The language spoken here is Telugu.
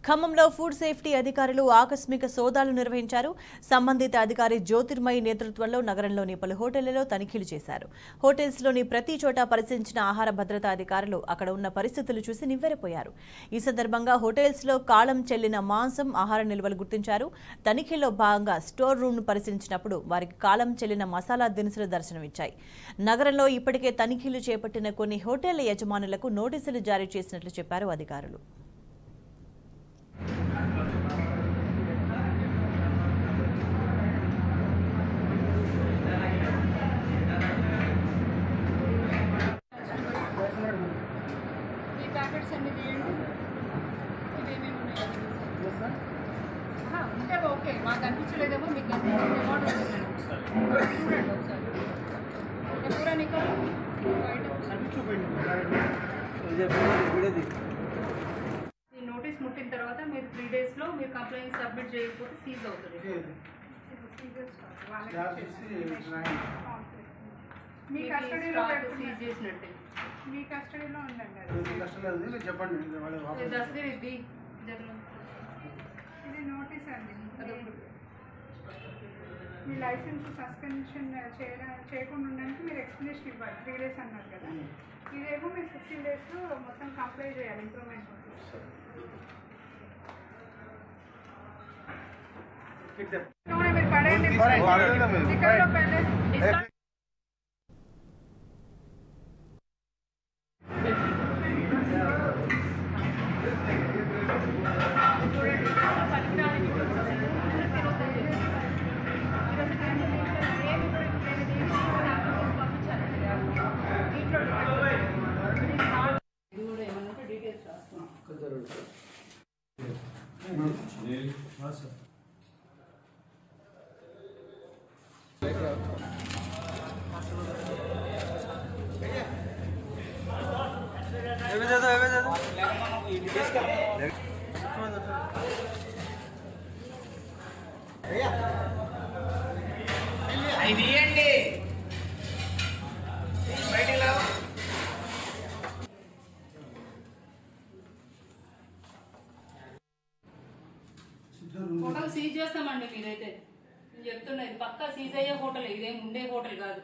ఖమ్మంలో ఫుడ్ సేఫ్టీ అధికారులు ఆకస్మిక సోదాలు నిర్వహించారు. సంబంధిత అధికారి జ్యోతిర్మయి నేతృత్వంలో నగరంలోని పలు హోటళ్లలో తనిఖీలు చేశారు. హోటల్స్లోని ప్రతి చోట పరిశీలించిన ఆహార భద్రతా అధికారులు అక్కడ ఉన్న పరిస్థితులు చూసి నివ్వెరపోయారు. ఈ సందర్భంగా హోటల్స్లో కాలం చెల్లిన మాంసం, ఆహార నిల్వలు గుర్తించారు. తనిఖీల్లో భాగంగా స్టోర్ రూమ్ను పరిశీలించినప్పుడు వారికి కాలం చెల్లిన మసాలా దినుసులు దర్శనమిచ్చాయి. నగరంలో ఇప్పటికే తనిఖీలు చేపట్టిన కొన్ని హోటళ్ల యజమానులకు నోటీసులు జారీ చేసినట్లు చెప్పారు అధికారులు. ప్యాకెట్స్ అన్ని తీయండి. ఇవేమేమి ఉన్నాయో ఉంటే ఓకే, మాకు అనిపించలేదేమో మీకు అమౌంట్ చూడండి ఒకసారి. ఎప్పుడా నీకు ఈ నోటీస్ ముట్టిన తర్వాత మీరు 3 daysలో మీరు కంప్లైంట్ సబ్మిట్ చేయకపోతే సీజ్ అవుతుంది. మీ కస్టడీలో సీజ్ చేసినట్టే. మీ కస్టడీలో ఉందండి. చెప్పండి. ఇది నోటీస్ అండి. మీ లైసెన్స్ సస్పెన్షన్ చేయకుండా ఉండడానికి మీరు ఎక్స్ప్లెనేషన్ ఇవ్వాలి. 3 days అన్నారు కదా, ఇదేమో మీరు 15 daysలో మొత్తం కంప్లై చేయాలి. ఇంప్రూవ్మెంట్ మీరు పడేయండి. హోటల్ సీజ్ చేస్తామండి. మీరైతే నేను చెప్తున్నా, ఇది పక్కా సీజ్ అయ్యే హోటల్, ఇదేం ఉండే హోటల్ కాదు.